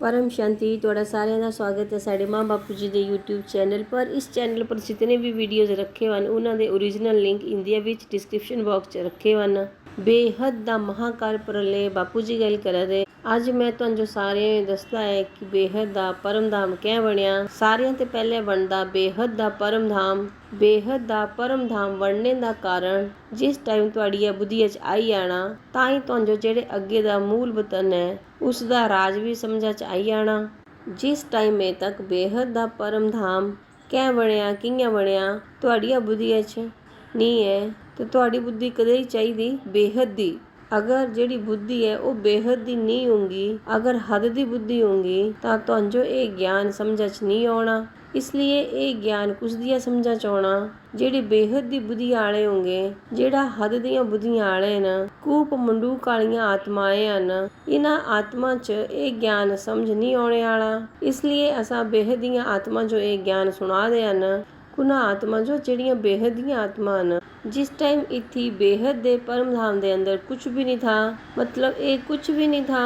परम शांति ਤੁਹਾਡਾ ਸਾਰਿਆਂ ਦਾ ਸਵਾਗਤ ਹੈ ਸਾਡੇ ਮਾਂ ਬਾਪੂ ਜੀ ਦੇ YouTube ਚੈਨਲ ਪਰ। ਇਸ ਚੈਨਲ ਪਰ ਜਿतने भी ਵੀਡੀਓਜ਼ ਰੱਖੇ ਹਨ ਉਹਨਾਂ ਦੇ ओरिजिनल ਲਿੰਕ ਇੰਡੀਆ ਵਿੱਚ ਡਿਸਕ੍ਰਿਪਸ਼ਨ ਬਾਕਸ 'ਚ ਰੱਖੇ ਹਨ। बेहद ਦਾ ਮਹਾਕਾਲ ਪ੍ਰਲਯ ਬਾਪੂ ਜੀ ਗੱਲ ਕਰ ਰਹੇ। ਅੱਜ ਮੈਂ ਤੁਹਾਨੂੰ ਜੋ ਸਾਰੇ ਦੱਸਦਾ ਹੈ ਕਿ बेहद ਦਾ ਪਰਮ ਧਾਮ ਕਿਵੇਂ ਬਣਿਆ। ਸਾਰਿਆਂ ਤੋਂ ਪਹਿਲੇ ਬਣਦਾ बेहद ਦਾ ਪਰਮ ਧਾਮ। बेहद ਦਾ ਪਰਮ ਧਾਮ ਬਣਨੇ ਦਾ ਕਾਰਨ ਜਿਸ ਟਾਈਮ ਤੁਹਾਡੀ ਇਹ ਬੁੱਧੀ 'ਚ ਆਈ ਆਣਾ ਤਾਂ ਹੀ ਤੁਹਾਨੂੰ ਜਿਹੜੇ ਅੱਗੇ ਦਾ ਮੂਲ ਵਤਨ ਹੈ ਉਸ ਦਾ ਰਾਜ ਵੀ ਸਮਝਾ 'ਚ ਆਈ ਆਣਾ। ਜਿਸ ਟਾਈਮ ਮੇ ਤੱਕ बेहद ਦਾ ਪਰਮ ਧਾਮ ਕਿਵੇਂ ਬਣਿਆ ਕਿਵੇਂ ਬਣਿਆ ਤੁਹਾਡੀ ਬੁੱਧੀ 'ਚ ਨਹੀਂ ਹੈ ਤੇ ਤੁਹਾਡੀ ਬੁੱਧੀ ਕਦੇ ਹੀ ਚਾਹੀਦੀ बेहद ਦੀ। ਅਗਰ ਜਿਹੜੀ ਬੁੱਧੀ ਹੈ ਉਹ बेहद ਦੀ ਨਹੀਂ ਹੋਊਗੀ, ਅਗਰ ਹੱਦ ਦੀ ਬੁੱਧੀ ਹੋਊਗੀ ਤਾਂ ਤੁਹਾਨੂੰ ਜੋ ਇਹ ਗਿਆਨ ਸਮਝ 'ਚ ਨਹੀਂ ਆਉਣਾ। ਇਸ ਲਈ ਇਹ ਗਿਆਨ ਕੁਛ ਦੀਆਂ ਸਮਝਾਂ 'ਚ ਆਉਣਾ ਜਿਹੜੇ बेहद ਦੀ ਬੁੱਧੀ ਵਾਲੇ ਹੋਣਗੇ, ਜਿਹੜਾ ਹੱਦ ਦੀਆਂ ਬੁੱਧੀਆਂ ਵਾਲੇ ਹਨ, ਕੂਪ ਮੰਡੂਕ ਵਾਲੀਆਂ ਆਤਮਾएं ਹਨ, ਇਹਨਾਂ ਆਤਮਾ 'ਚ ਇਹ ਗਿਆਨ ਸਮਝ ਨਹੀਂ ਆਉਣੇ ਵਾਲਾ। ਇਸ ਲਈ ਅਸਾਂ बेहद ਦੀਆਂ ਆਤਮਾ ਜੋ ਇਹ ਗਿਆਨ ਸੁਣਾਦੇ ਹਨ ਕੁਨਾ ਆਤਮਾ ਜੋ ਜਿਹੜੀਆਂ बेहद ਦੀਆਂ ਆਤਮਾ ਹਨ। जिस टाइम इतनी बेहद दे परम धाम दे अंदर कुछ भी नहीं था, मतलब एक कुछ भी नहीं था,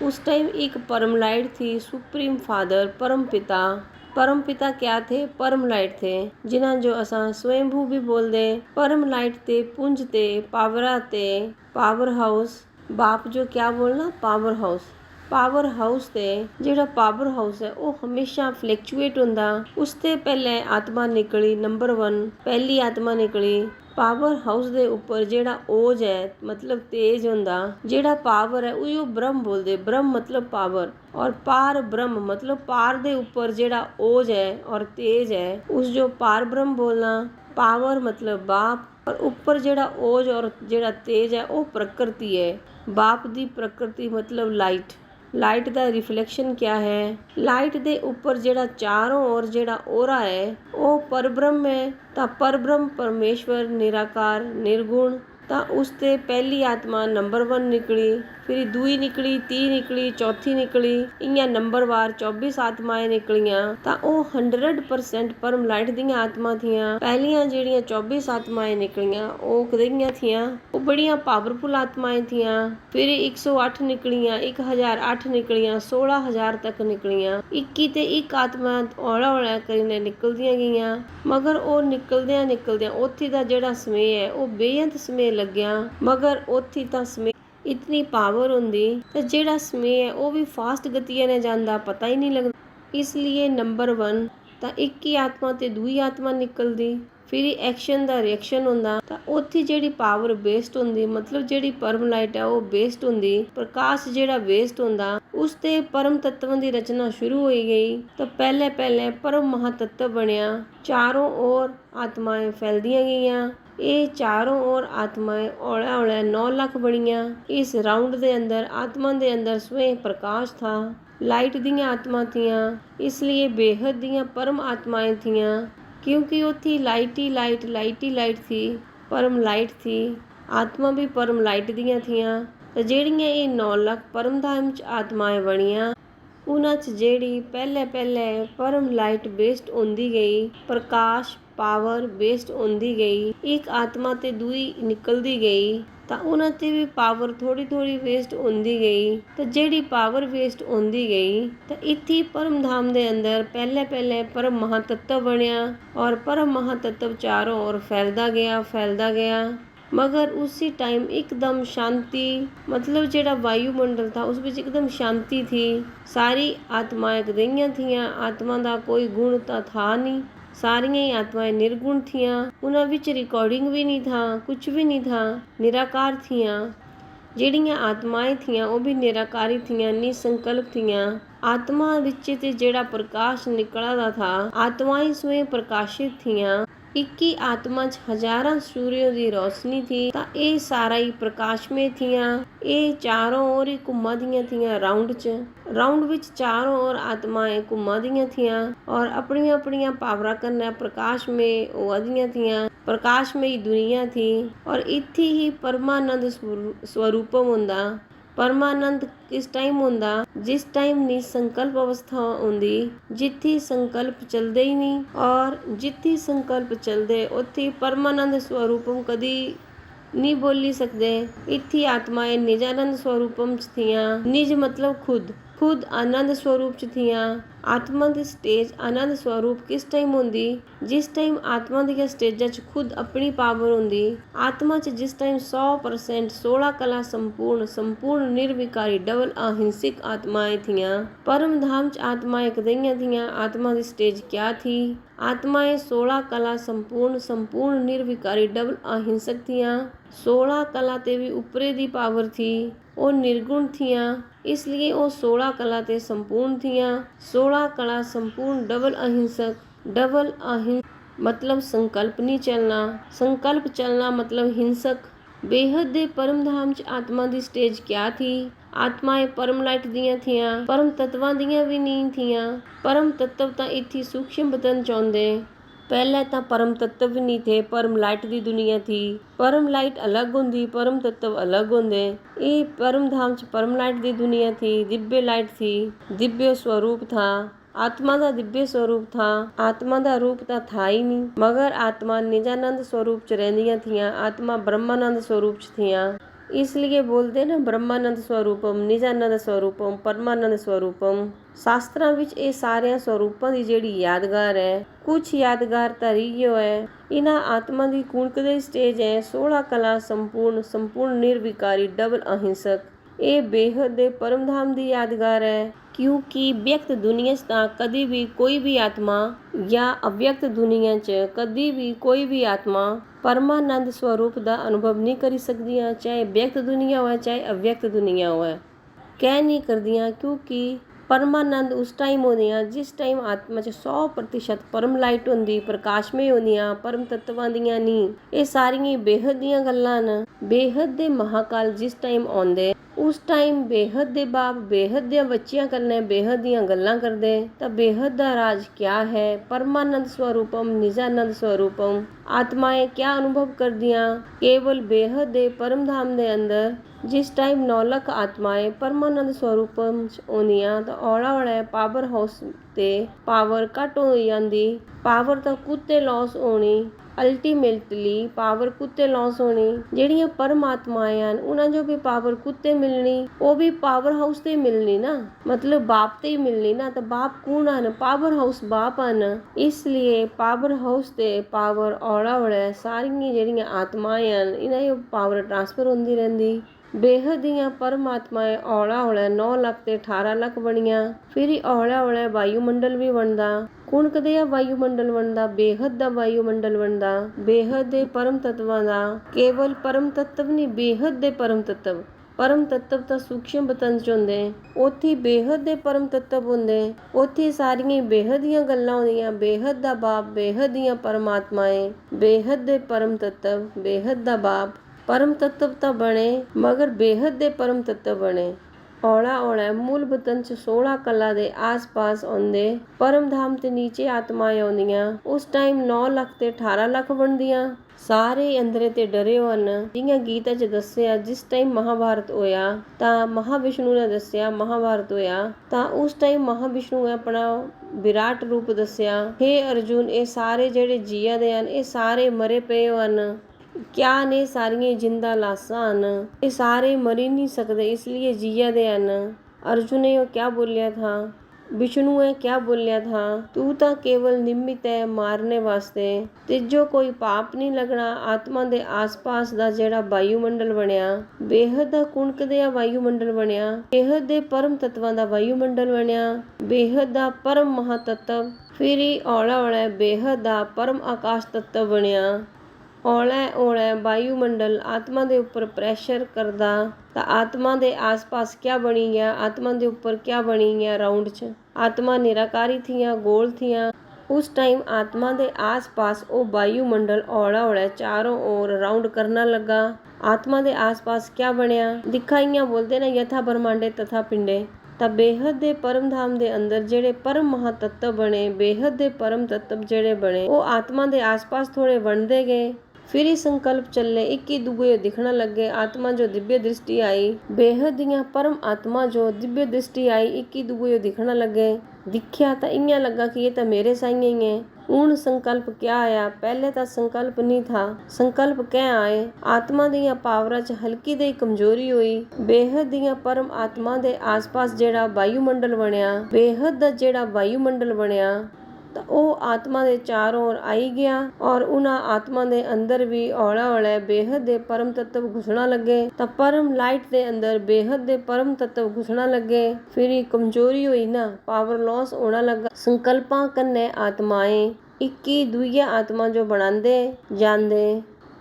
उस टाइम एक परम लाइट थी, सुप्रीम फादर परम पिता। परम पिता क्या थे? परम लाइट थे, जिन्हें जो असा स्वयंभू भी बोल दे। परम लाइट ते पुंज ते पावरा ते पावर हाउस। बाप जो क्या बोलना पावर हाउस। पावर हाउस ते ਜਿਹੜਾ ਪਾਵਰ ਹਾਊਸ ਹੈ ਉਹ ਹਮੇਸ਼ਾ ਫਲੈਕਚੁਏਟ ਹੁੰਦਾ। ਉਸ ਤੇ ਪਹਿਲੇ ਆਤਮਾ ਨਿਕਲੀ ਨੰਬਰ 1, ਪਹਿਲੀ ਆਤਮਾ ਨਿਕਲੀ। ਪਾਵਰ ਹਾਊਸ ਦੇ ਉੱਪਰ ਜਿਹੜਾ ਓਜ ਹੈ ਮਤਲਬ ਤੇਜ ਹੁੰਦਾ, ਜਿਹੜਾ ਪਾਵਰ ਹੈ ਉਹ ਬ੍ਰਹਮ ਬੋਲਦੇ। ਬ੍ਰਹਮ ਮਤਲਬ ਪਾਵਰ ਔਰ ਪਾਰ ਬ੍ਰਹਮ ਮਤਲਬ ਪਾਰ ਦੇ ਉੱਪਰ ਜਿਹੜਾ ਓਜ ਹੈ ਔਰ ਤੇਜ ਹੈ ਉਸ ਜੋ ਪਾਰ ਬ੍ਰਹਮ ਬੋਲਣਾ। ਪਾਵਰ ਮਤਲਬ ਬਾਪ ਔਰ ਉੱਪਰ ਜਿਹੜਾ ਓਜ ਔਰ ਜਿਹੜਾ ਤੇਜ ਹੈ ਉਹ ਪ੍ਰਕਿਰਤੀ ਹੈ। ਬਾਪ ਦੀ ਪ੍ਰਕਿਰਤੀ ਮਤਲਬ ਲਾਈਟ। ਲਾਈਟ ਦਾ ਰਿਫਲੈਕਸ਼ਨ ਕਿਆ ਹੈ? ਲਾਈਟ ਦੇ ਉੱਪਰ ਜਿਹੜਾ ਚਾरों ओर ਜਿਹੜਾ ਔਰਾ ਹੈ ਉਹ ਪਰਬ੍ਰਹਮ ਹੈ। ਤਾਂ ਪਰਬ੍ਰਹਮ ਪਰਮੇਸ਼ਵਰ ਨਿਰਾਕਾਰ ਨਿਰਗੁਣ। ਤਾਂ ਉਸ ਤੇ ਪਹਿਲੀ ਆਤਮਾ ਨੰਬਰ 1 ਨਿਕਲੀ, ਫਿਰ ਦੂਈ ਨਿਕਲੀ, 30 ਨਿਕਲੀ, ਚੌਥੀ ਨਿਕਲੀ, ਇਆਂ ਨੰਬਰਵਾਰ 24 ਆਤਮਾएं ਨਿਕਲੀਆਂ। ਤਾਂ ਉਹ 100% ਪਰਮ ਲਾਈਟ ਦੀਆਂ ਆਤਮਾ ਥੀਆਂ। ਪਹਿਲੀਆਂ ਜਿਹੜੀਆਂ 24 ਆਤਮਾएं ਨਿਕਲੀਆਂ ਉਹ ਕਦਈਆਂ ਥੀਆਂ, ਉਹ ਬੜੀਆਂ ਪਾਵਰਫੁਲ ਆਤਮਾएं ਥੀਆਂ। ਫਿਰ 108 ਨਿਕਲੀਆਂ, 1008 ਨਿਕਲੀਆਂ, 16000 ਤੱਕ ਨਿਕਲੀਆਂ। 21 ਤੇ ਇੱਕ ਆਤਮਾ ਹੌਲਾ ਹੌਲਾ કરીને ਨਿਕਲਦੀਆਂ ਗਈਆਂ। ਮਗਰ ਉਹ ਨਿਕਲਦਿਆਂ ਉੱਥੇ ਦਾ ਜਿਹੜਾ ਸਮੇਂ ਹੈ ਉਹ ਬੇਅੰਤ ਸਮੇਂ ਲੱਗਿਆ। ਮਗਰ ਉੱਥੇ ਤਾਂ ਸਮੇਂ ਇਤਨੀ ਪਾਵਰ ਹੁੰਦੀ ਤੇ ਜਿਹੜਾ ਸਮੇਂ ਹੈ ਉਹ ਵੀ ਫਾਸਟ ਗਤੀਆਂ ਨੇ ਜਾਂਦਾ, ਪਤਾ ਹੀ ਨਹੀਂ ਲੱਗਦਾ। ਇਸ ਲਈ ਨੰਬਰ 1 ਤਾਂ ਇੱਕ ਹੀ ਆਤਮਾ ਤੇ ਦੂਈ ਆਤਮਾ ਨਿਕਲਦੀ। ਫਿਰ ਐਕਸ਼ਨ ਦਾ ਰਿਐਕਸ਼ਨ ਹੁੰਦਾ ਤਾਂ ਉੱਥੇ ਜਿਹੜੀ ਪਾਵਰ ਵੇਸਟ ਹੁੰਦੀ, ਮਤਲਬ ਜਿਹੜੀ ਪਰਮ ਲਾਈਟ ਹੈ ਉਹ ਵੇਸਟ ਹੁੰਦੀ। ਪ੍ਰਕਾਸ਼ ਜਿਹੜਾ ਵੇਸਟ ਹੁੰਦਾ ਉਸ ਤੇ ਪਰਮ ਤੱਤਵਾਂ ਦੀ ਰਚਨਾ ਸ਼ੁਰੂ ਹੋਈ ਗਈ। ਤਾਂ ਪਹਿਲੇ ਪਰਮ ਮਹਾਤੱਤਵ ਬਣਿਆ। ਚਾरों ओर ਆਤਮਾएं ਫੈਲਦੀਆਂ ਗਈਆਂ। ਇਹ ਚਾरों ओर ਆਤਮਾएं ਹੌਲਾ 9 ਲੱਖ ਬਣੀਆਂ। ਇਸ ਰਾਉਂਡ ਦੇ ਅੰਦਰ ਆਤਮਾ ਦੇ ਅੰਦਰ ਸਵੈਂ ਪ੍ਰਕਾਸ਼ ਥਾ, ਲਾਈਟ ਦੀਆਂ ਆਤਮਾ ਥੀਆਂ। ਇਸ ਲਈ बेहद ਦੀਆਂ ਪਰਮ ਆਤਮਾएं ਥੀਆਂ क्योंकि ਉੱਥੇ ਲਾਈਟ ਹੀ ਲਾਈਟ ਥੀ, ਪਰਮ ਲਾਈਟ ਥੀ। ਆਤਮਾ ਵੀ ਪਰਮ ਲਾਈਟ ਦੀਆਂ ਥੀਆਂ। ਤੇ ਜਿਹੜੀਆਂ ਇਹ 9 ਲੱਖ ਪਰਮ ਧਾਮ 'ਚ ਆਤਮਾएं ਬਣੀਆਂ ਉਹਨਾਂ 'ਚ ਜਿਹੜੀ ਪਹਿਲੇ ਪਰਮ ਲਾਈਟ ਵੇਸਟ ਹੁੰਦੀ ਗਈ, ਪ੍ਰਕਾਸ਼ ਪਾਵਰ ਵੇਸਟ ਹੁੰਦੀ ਗਈ, ਇੱਕ ਆਤਮਾ ਤੇ ਦੂਈ ਨਿਕਲਦੀ ਗਈ ਤਾਂ ਉਹਨਾਂ ਤੇ ਵੀ ਪਾਵਰ ਥੋੜੀ ਵੇਸਟ ਹੁੰਦੀ ਗਈ। ਤਾਂ ਜਿਹੜੀ ਪਾਵਰ ਵੇਸਟ ਹੁੰਦੀ ਗਈ ਤਾਂ ਇੱਥੇ ਪਰਮ ਧਾਮ ਦੇ ਅੰਦਰ ਪਹਿਲੇ ਪਰਮ ਮਹਾਤੱਤਵ ਬਣਿਆ ਔਰ ਪਰਮ ਮਹਾਤੱਤਵ ਚਾरों ओर ਫੈਲਦਾ ਗਿਆ। ਮਗਰ ਉਸੇ ਟਾਈਮ ਇੱਕਦਮ ਸ਼ਾਂਤੀ, ਮਤਲਬ ਜਿਹੜਾ ਵਾਯੂਮੰਡਲ ਥਾ ਉਸ ਵਿੱਚ ਇੱਕਦਮ ਸ਼ਾਂਤੀ ਥੀ। ਸਾਰੀ ਆਤਮਾएं ਗਈਆਂ ਥੀਆਂ। ਆਤਮਾ ਦਾ ਕੋਈ ਗੁਣ ਤਾਂ ਥਾ ਨਹੀਂ, ਸਾਰੀਆਂ ਹੀ ਆਤਮਾएं ਨਿਰਗੁਣ ਥੀਆਂ। ਉਹਨਾਂ ਵਿੱਚ ਰਿਕਾਰਡਿੰਗ ਵੀ ਨਹੀਂ ਥਾ, ਕੁਛ ਵੀ ਨਹੀਂ ਥਾ, ਨਿਰਾਕਾਰ ਥੀਆਂ। ਜਿਹੜੀਆਂ ਆਤਮਾएं ਥੀਆਂ ਉਹ ਵੀ ਨਿਰਾਕਾਰੀ ਥੀਆਂ, ਨਿਸੰਕਲਪ ਥੀਆਂ। ਆਤਮਾ ਵਿੱਚ ਤੇ ਜਿਹੜਾ ਪ੍ਰਕਾਸ਼ ਨਿਕਲਦਾ ਥਾ ਆਤਮਾएं ਸਵੈਂ ਪ੍ਰਕਾਸ਼ਿਤ ਥੀਆਂ। ਇੱਕ ਹੀ ਆਤਮਾ 'ਚ ਹਜ਼ਾਰਾਂ ਸੂਰਯ ਦੀ ਰੋਸ਼ਨੀ ਥੀ। ਤਾਂ ਇਹ ਸਾਰਾ ਹੀ ਪ੍ਰਕਾਸ਼ਮय ਥੀਆਂ। ਇਹ ਚਾरों ओर ਹੀ ਘੁੰਮਦੀਆਂ ਥੀਆਂ ਰਾਉਂਡ 'ਚ। ਰਾਉਂਡ ਵਿੱਚ ਚਾरों ओर ਆਤਮਾएं ਘੁੰਮਦੀਆਂ ਥੀਆਂ ਔਰ ਆਪਣੀਆਂ ਪਾਵਰਾਂ ਕਰਨਾ ਪ੍ਰਕਾਸ਼ਮय ਹੋਦੀਆਂ ਥੀਆਂ। ਪ੍ਰਕਾਸ਼ਮਈ ਦੁਨੀਆ ਥੀ ਔਰ ਇੱਥੇ ਹੀ ਪਰਮਾਨੰਦ ਸਵਰੂਪਮ ਹੁੰਦਾ। ਪਰਮਾਨੰਦ ਕਿਸ ਟਾਈਮ ਹੁੰਦਾ? ਜਿਸ ਟਾਈਮ ਨਿਸੰਕਲਪ ਅਵਸਥਾ ਹੁੰਦੀ, ਜਿੱਥੇ ਸੰਕਲਪ ਚੱਲਦੇ ਹੀ ਨਹੀਂ। ਔਰ ਜਿੱਥੇ ਸੰਕਲਪ ਚੱਲਦੇ ਉੱਥੇ ਪਰਮਾਨੰਦ ਸਵਰੂਪਮ ਕਦੀ ਨਹੀਂ ਬੋਲੀ ਸਕਦੇ। ਇੱਥੇ ਆਤਮਾएं ਨਿਜਾਨੰਦ ਸਵਰੂਪਮ 'ਚ ਥੀਆਂ। ਨਿਜ ਮਤਲਬ ਖੁਦ। खुद आनंद स्वरूप च थियां। आत्मा दी स्टेज आनंद स्वरूप किस टाइम होंदी? जिस टाइम आत्मा दी स्टेजा च खुद अपनी पावर होंदी। आत्मा च जिस टाइम 100% 16 कला संपूर्ण निर्विकारी डबल अहिंसक आत्माएं थियां। परम धाम च आत्माएं कदइयां थियां। आत्मा दी स्टेज क्या थी? आत्माएं 16 कला संपूर्ण निर्विकारी डबल अहिंसक थियां। 16 कला ते भी उपरे दी पावर थी। वो निर्गुण थियां, इसलिए वो 16 कला ते संपूर्ण थियां। 16 कला संपूर्ण डबल अहिंसक मतलब संकल्प नहीं चलना, संकल्प चलना मतलब हिंसक। बेहद दे परम धाम च आत्मा दी स्टेज क्या थी? आत्माएं परम लाइट दियां थियां, परम तत्वां दियां भी नहीं थियां। परम तत्व तां इत्थे सूक्ष्म बतन चाहुंदे। पहले तां परम तत्व भी नहीं थे, परम लाइट दी दुनिया थी। परम लाइट अलग होंदी, परम तत्व अलग होंदे। ये परम धाम च परम लाइट दी दुनिया थी, दिव्य लाइट थी, दिव्य स्वरूप था। आत्मा दा दिव्य स्वरूप था। आत्मा दा रूप तां था ही नहीं, मगर आत्मा निजानंद स्वरूप च रहिंदियां थियां। आत्मा ब्रह्मानंद स्वरूप च थियां। इसलिए बोलते ना ब्रह्मानंद स्वरूपम, निजानंद स्वरूपम, परमानंद स्वरूपम। शास्त्रां विच ये सारे स्वरूपां दी जेड़ी यादगार है, कुछ यादगार तां रहियो है। इन्हां आत्मा दी कुणकदे स्टेज है 16 कला संपूर्ण निर्विकारी डबल अहिंसक। ये बेहद दे परम धाम दी यादगार है, क्योंकि व्यक्त दुनिया च तां कदी भी कोई भी आत्मा या अव्यक्त दुनिया च कदी भी कोई भी आत्मा परमानंद स्वरूप दा अनुभव नहीं करी सकदियां, चाहे व्यक्त दुनिया होए चाहे अव्यक्त दुनिया होए। कह नहीं करदियां, क्योंकि परमानंद उस टाइम होंदियां जिस टाइम आत्मा च 100% परम लाइट होंदी, प्रकाशमय होंदियां, परम तत्वां दियां नहीं। ये सारियां बेहद दियां गल्लां न। बेहद दे महाकाल जिस टाइम आउंदे, उस टाइम बेहद दे बाप बेहद दे बच्चियां कन्नै बेहद दियां गल्लां करदे। तां बेहद दा राज क्या है? परमानंद स्वरूपम, निजानंद स्वरूपम। आत्माएं क्या अनुभव करदियां? केवल बेहद दे परम धाम दे अंदर जिस टाइम 9 लख आत्माएं परमानंद स्वरूपम च होंदियां तां औला पावर हाउस ते पावर घट हो जांदी। पावर तां कुत्ते लॉस होनी, अल्टीमेटली पावर कुत्ते लॉस होनी। ਜਿਹੜੀਆਂ परमात्माएं ਹਨ ਉਹਨਾਂ जो भी पावर कुत्ते मिलनी, वो भी पावर हाउस ते मिलनी ना, मतलब बाप ते ही मिलनी ना। तो बाप कौन ਹਨ? पावर हाउस बाप ਹਨ। इसलिए पावर हाउस ते पावर औला सारियां ਜਿਹੜੀਆਂ आत्माएं ਹਨ ਇਹਨਾਂ ਦੀ पावर ट्रांसफर ਹੁੰਦੀ ਰਹਿੰਦੀ। बेहद दियां परमात्माएं औला 9 ਲੱਖ ਤੇ 18 ਲੱਖ ਬਣੀਆਂ। फिर औला वायुमंडल भी बनदा। कुणकदे वायुमंडल बनदा? बेहद दा वायुमंडल बनदा, बेहद दे परम तत्वां दा। केवल परम तत्व नहीं, बेहद दे परम तत्व। परम तत्व ਤਾਂ सूक्ष्म बतन ਚ ਹੁੰਦੇ, ਉੱਥੇ बेहद ਦੇ परम तत्व ਹੁੰਦੇ। ਉੱਥੇ ਸਾਰੀਆਂ बेहद ਦੀਆਂ ਗੱਲਾਂ ਹੁੰਦੀਆਂ। बेहद ਦਾ ਬਾਪ, बेहद ਦੀਆਂ परमात्माएं, बेहद ਦੇ परम तत्व, बेहद ਦਾ ਬਾਪ। परम तत्व ਤਾਂ बने, मगर बेहद ਦੇ परम तत्व बने। औला मूल बतन ਚ 16 कला ਦੇ आस-पास आਉਂਦੇ। परम धाम ਤੇ ਨੀਚੇ ਆਤਮਾएं ਆਉਂਦੀਆਂ। ਉਸ ਟਾਈਮ 9 ਲੱਖ ਤੇ 18 ਲੱਖ ਬਣਦੀਆਂ। ਸਾਰੇ ਅੰਦਰੇ ਤੇ ਡਰੇ ਹਨ। ਜਿਹੀਆਂ ਗੀਤਾ 'ਚ ਦੱਸਿਆ, ਜਿਸ ਟਾਈਮ ਮਹਾਭਾਰਤ ਹੋਇਆ ਤਾਂ ਮਹਾਵਿਸ਼ਨੂੰ ਨੇ ਦੱਸਿਆ ਮਹਾਭਾਰਤ ਹੋਇਆ ਤਾਂ ਉਸ ਟਾਈਮ ਮਹਾਵਿਸ਼ਨੂੰ ਨੇ ਆਪਣਾ ਵਿਰਾਟ ਰੂਪ ਦੱਸਿਆ। हे ਅਰਜੁਨ, ਇਹ ਸਾਰੇ ਜਿਹੜੇ ਜੀਆ ਦੇ ਹਨ ਇਹ ਸਾਰੇ ਮਰੇ ਪਏ ਹਨ। क्या ने सारियां जिंदा लाशां ਹਨ। ਇਹ ਸਾਰੇ मर ही नहीं सकते, इसलिए जिया दे ਹਨ। अर्जुन ने क्या बोलिया था? विष्णु ने क्या बोलिया था? तू तो केवल निमित्त है मारने वास्ते, तिजो कोई पाप नहीं लगना। आत्मा दे आस-पास दा जेड़ा वायुमंडल बनया, बेहद दा कुणकदे वायुमंडल बनया, बेहद दे परम तत्वां दा वायुमंडल बनया, बेहद दा परम महातत्व। फिर औला बेहद दा परम आकाश तत्व बनया। औला वायुमंडल आत्मा दे ऊपर प्रेशर करदा ਤਾਂ आत्मा दे आस-पास क्या बनी गया? आत्मा दे ऊपर क्या बनी गया? राउंड च आत्मा निराकारी थियां, गोल थियां। उस टाइम आत्मा दे आस-पास वो वायुमंडल औला चारों ओर राउंड करना लगा। आत्मा दे आस-पास क्या बनया? दिखाइयां बोलते ना, यथा ब्रह्मांडे तथा पिंडे। ਤਾਂ बेहद ਦੇ परम धाम ਦੇ ਅੰਦਰ ਜਿਹੜੇ परम महातत्व बने, बेहद ਦੇ परम तत्व ਜਿਹੜੇ बने, ਉਹ आत्मा ਦੇ आस-पास थोड़े बनते गए। फिर ही संकल्प चले, इक्की दुए दिखना लगे। आत्मा जो दिव्य दृष्टि आई, बेहद दियां परम आत्मा जो दिव्य दृष्टि आई, इक्की दुए दिखना लगे। दिखिया तो इयां लगा कि ये तो मेरे साइया ही है। ਹੁਣ संकल्प क्या आया, पहले तो संकल्प नहीं था। संकल्प क्या आए, आत्मा दियां पावरां च हल्की दी कमजोरी हुई। बेहद दियां परम आत्मा दे आस-पास जेड़ा वायुमंडल बनया, बेहद दा जेड़ा वायुमंडल बनया, तो ਉਹ आत्मा ਦੇ ਚਾਰੋਂ ओर आई गया और उन्हां आत्मा ਦੇ अंदर भी ਹੌਲਾ-ਹੌਲਾ बेहद ਦੇ परम तत्व घुसना लगे। तो परम लाइट ਦੇ अंदर बेहद ਦੇ परम तत्व घुसना लगे। फिर ही कमजोरी हुई ना, पावर लॉस होना लगा। संकल्पां कन्ने आत्माएं इक्की दुई आत्मा जो बनांदे जांदे,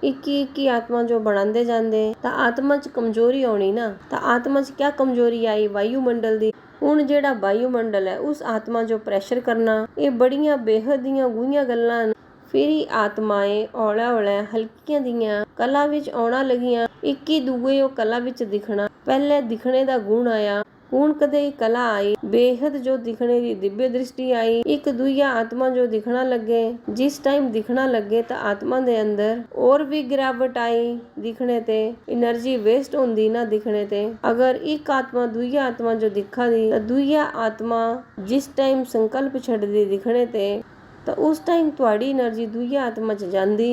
इक्की आत्मा जो बनांदे जांदे, तो आत्मा च कमजोरी आउणी ना। तो आत्मा च क्या कमजोरी आई, वायुमंडल दी। ਹੁਣ ਜਿਹੜਾ ਵਾਯੂਮੰਡਲ ਹੈ ਉਸ ਆਤਮਾ ਜੋ ਪ੍ਰੈਸ਼ਰ ਕਰਨਾ, ਇਹ ਬੜੀਆਂ ਬੇਹਦ ਦੀਆਂ ਗੂਹੀਆਂ ਗੱਲਾਂ ਹਨ। ਫਿਰ ਹੀ ਆਤਮਾਏ ਹੌਲਾ-ਹੌਲਾ ਹਲਕੀਆਂ ਦੀਆਂ ਕਲਾ ਵਿੱਚ ਆਉਣਾ ਲੱਗੀਆਂ। ਇੱਕੀ ਦੂਏ ਉਹ ਕਲਾ ਵਿੱਚ ਦਿਖਣਾ। ਪਹਿਲੇ ਦਿਖਣੇ ਦਾ ਗੁਣ ਆਇਆ, ਹੁਣ ਕਦੇ ਕਲਾ आई, बेहद जो दिखने की दिव्य दृष्टि आई। एक दुईया आत्मा जो दिखना लगे, जिस टाइम दिखना लगे तो आत्मा दे अंदर और भी गिरावट आई। दिखने ते एनर्जी वेस्ट होंदी ना दिखने ते। अगर एक आत्मा दुईया आत्मा जो दिखा दी, तो दुईया आत्मा जिस टाइम संकल्प छड़ दी दिखने ते, तो उस टाइम तुहाड़ी एनर्जी दुईया आत्मा च जांदी।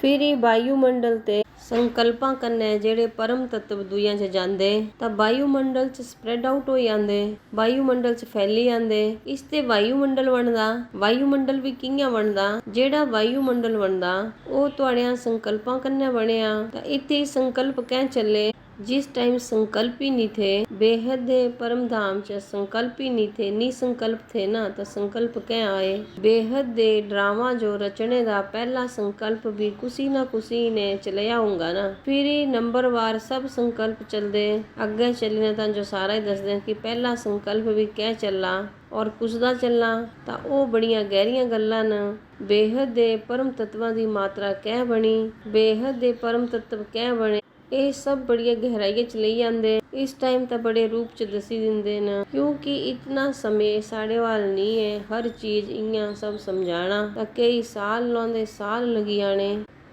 फिर ही वायुमंडल ते संकल्पां कन्ने जेड़े परम तत्व दुइयां च जांदे, तां वायुमंडल च स्प्रेड आउट हो जांदे, वायुमंडल च फैली जांदे। इस ते वायुमंडल बनदा। वायुमंडल भी कियां बनदा, जेड़ा वायुमंडल बनदा ਉਹ ਤੁਹਾਡਿਆਂ संकल्पां कन्ने बनिया। तां इत्थे संकल्प कैं चले, जिस टाइम संकल्प ही नहीं थे, बेहद दे परम धाम च संकल्प ही नहीं थे, निसंकल्प थे ना, तो संकल्प क्या आए। बेहद दे ड्रामा जो रचने दा पहला संकल्प भी कुसी ना कुसी ने चलिया होगा ना। फिर ही नंबरवार सब संकल्प चलदे अगे चलने, तां जो सारा ही दसदे कि पहला संकल्प भी क्या चला और कुसदा चलना। तां ਉਹ बड़ियां गहरियां गल्लां न। बेहद दे परम तत्वां दी मात्रा क्या बनी, बेहद दे परम तत्व क्या बने, ਇਹ ਸਭ ਬੜੀਆਂ ਗਹਿਰਾਈਆਂ ਚ ਲਈ ਜਾਂਦੇ। ਇਸ ਟਾਈਮ ਤਾਂ ਬੜੇ ਰੂਪ ਚ ਦਸੀ ਦਿੰਦੇ ਨੇ, ਕਿਉਂਕਿ ਇਤਨਾ ਸਮੇਂ ਸਾਡੇ ਵੱਲ ਨਹੀਂ ਹੈ ਹਰ ਚੀਜ਼ ਇਆਂ ਸਭ ਸਮਝਾਣਾ। ਤਾਂ ਕਈ ਸਾਲ ਲਾਉਂਦੇ, ਸਾਲ ਲੱਗੀ ਜਾਣੇ।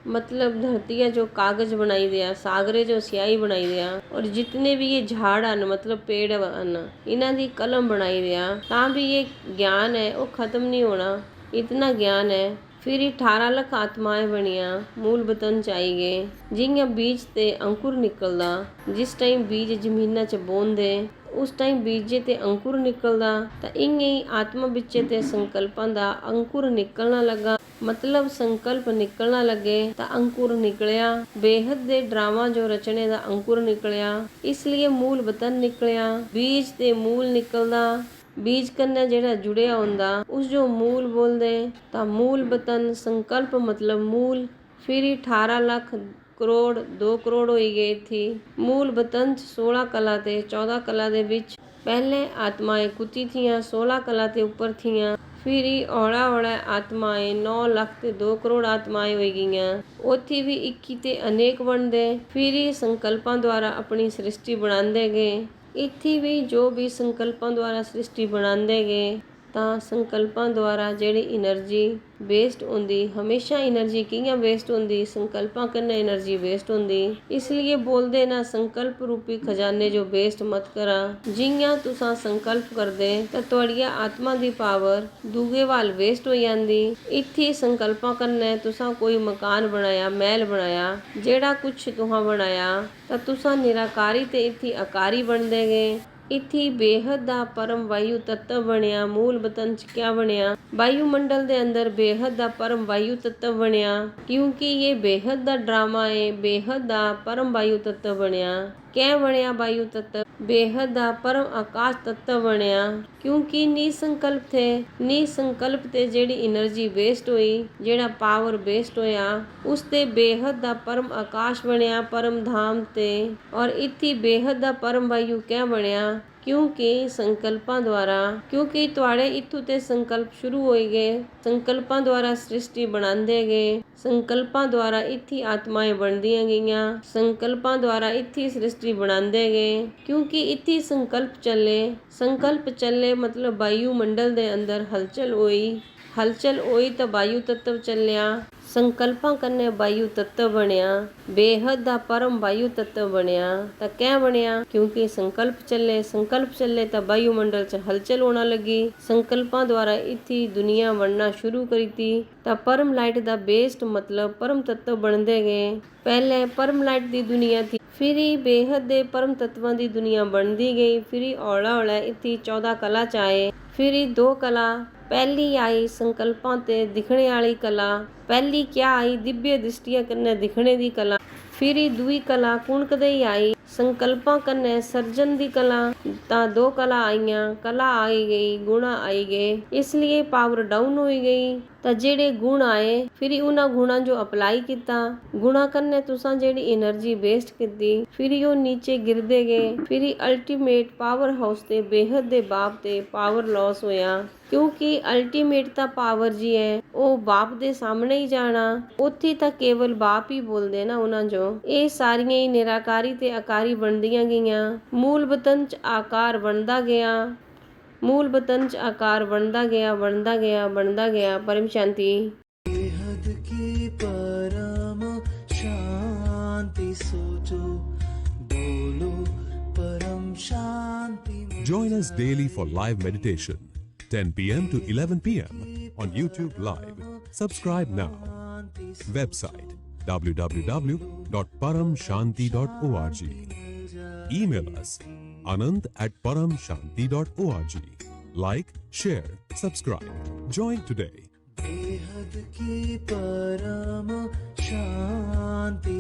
मतलब धरतिया जो कागज बनाई दिया, सागरे जो स्याही बनाई दिया, और जितने भी ये झाड़ हैं मतलब पेड़ हैं, इन्हां दी कलम बनाई दिया, तां भी ये ज्ञान है वो खत्म नहीं होना, इतना ज्ञान है। फिर 18 ਲੱਖ आत्माएं बनिया, मूल बतन च आई गए। जियां बीज ते अंकुर निकलदा, जिस टाइम बीज जमीना च बोंदे उस टाइम बीजे ते अंकुर निकलदा, तां इयां ही आत्मा विचे ते संकल्पां दा अंकुर निकलना लगा। मतलब संकल्प निकलना लगे तो अंकुर निकलिया। बेहद दे ड्रामा जो रचने दा अंकुर निकलिया, इसलिए मूल बतन निकलिया। बीज ते मूल निकलदा, बीज कन्ने जेड़ा जुड़िया होंदा उस जो मूल बोलदे, तां मूल बतन संकल्प मतलब मूल। फिर 18 ਲੱਖ करोड़ 2 करोड़ हो गए थी। मूल बतन 16 कला ते 14 कला दे विच पहले आत्माएं कुती थियां, 16 कला ते ऊपर थियां। फिर ही हौला हौला आत्माएं 9 ਲੱਖ ते 2 करोड़ आत्माएं हो गईयां। उत्थे भी 21 ते अनेक बनदे। फिर ही संकल्पां द्वारा अपनी सृष्टि बनांदे गए। इत्थे भी जो भी संकल्पां द्वारा सृष्टि बनांदे गए, तां संकल्पां द्वारा जेड़ी एनर्जी वेस्ट होंदी, हमेशा एनर्जी कियां वेस्ट होंदी, संकल्पां कन्नै एनर्जी वेस्ट होंदी। इसलिए बोलदे ना संकल्प रूपी खजाने जो वेस्ट मत करा। जियां तुसां संकल्प करदे तां तुहाड़िया आत्मा दी पावर दूगे वाल वेस्ट हो जांदी। इत्थे संकल्पां कन्नै तुसां कोई मकान बनाया, महल बनाया, जेड़ा कुछ तुहां बनाया, तां तुसां निराकारी ते इत्थे आकारी बनदे गए। इत्थे बेहद दा परम वायु तत्व बनया। मूल बतन च क्या बनया, वायुमंडल दे अंदर बेहद दा परम वायु तत्व बनया, क्योंकि ये बेहद दा ड्रामा है। बेहद दा परम वायु तत्व बनया। क्या बनया वायु तत्व, बेहद दा परम आकाश तत्व बनया, क्योंकि निसंकल्प थे। निसंकल्प ते जेड़ी एनर्जी वेस्ट हुई, जेड़ा पावर वेस्ट होया, उस ते बेहद दा परम आकाश बनया, परम धाम ते। और इत्थे बेहद दा परम वायु क्या बनया, क्योंकि संकल्पां द्वारा, क्योंकि तुहाड़े इत्थों ते संकल्प शुरू हो गए। संकल्पां द्वारा सृष्टि बनांदे गए। संकल्पां द्वारा इत्थे आत्माएं बनदियां गईयां। संकल्पां द्वारा इत्थे सृष्टि बनांदे गए, क्योंकि इत्थे संकल्प चले। संकल्प चले मतलब वायुमंडल दे अंदर हलचल हुई। हलचल होई तो वायु तत्व चलिया, संकल्पां कन्ने वायु तत्व बनिया, बेहद दा परम वायु तत्व बनिया। तो क्या बनिया? क्योंकि संकल्प चले तो वायुमंडल च हलचल होना लगी। संकल्पां द्वारा इत्थी दुनिया बनना शुरू करी थी। तो परम लाइट दा बेस्ट मतलब परम तत्व बनते गए। पहले परम लाइट दी दुनिया थी, फिर बेहद दे परम तत्वां दी दुनिया बनती गई। फिर हौला हौला इत्थी 14 कला च आए। फिर 2 कला, पहली आई संकल्पां ते दिखने वाली कला। पहली क्या आई? दिव्य दृष्टियां कन्ने दिखने दी कला। फिर दूई कला कुणक दे आई, संकल्पां कन्ने सर्जन दी कला। ता 2 कला आईयां, कला आई गई, गुणा आई गए, इसलिए पावर डाउन हो गई। ता जेड़े गुण आए, फिर उन्हां गुणां जो अप्लाई किता, गुणा कन्ने तुसां जेड़ी एनर्जी वेस्ट कीती, फिर यो नीचे गिरदे गए। फिर अल्टीमेट पावर हाउस ते बेहद दे बाप ते पावर लॉस होया। क्योंकि अल्टीमेट ता पावर जी है, ओ बाप दे सामने ही जाना। उत्थे ਤਾਂ केवल बाप ही बोलदे ना उन्हां जो। ਇਹ ਸਾਰੀਆਂ ਹੀ ਨਿਰਾਕਾਰੀ ਤੇ ਆਕਾਰੀ ਬਣਦੀਆਂ ਗਈਆਂ। ਮੂਲ ਵਤਨ ਚ ਆਕਾਰ ਬਣਦਾ ਗਿਆ, ਮੂਲ ਵਤਨ ਚ ਆਕਾਰ ਬਣਦਾ ਗਿਆ, ਬਣਦਾ ਗਿਆ। परम शांति। बेहद की परम शांति सोचो, बोलो परम शांति। Join us daily for live meditation, 10 p.m. to 11 p.m. on YouTube Live. Subscribe now. Website www.paramshanti.org. Email us anand@paramshanti.org. Like, share, subscribe. Join today. बेहद की परम शांति।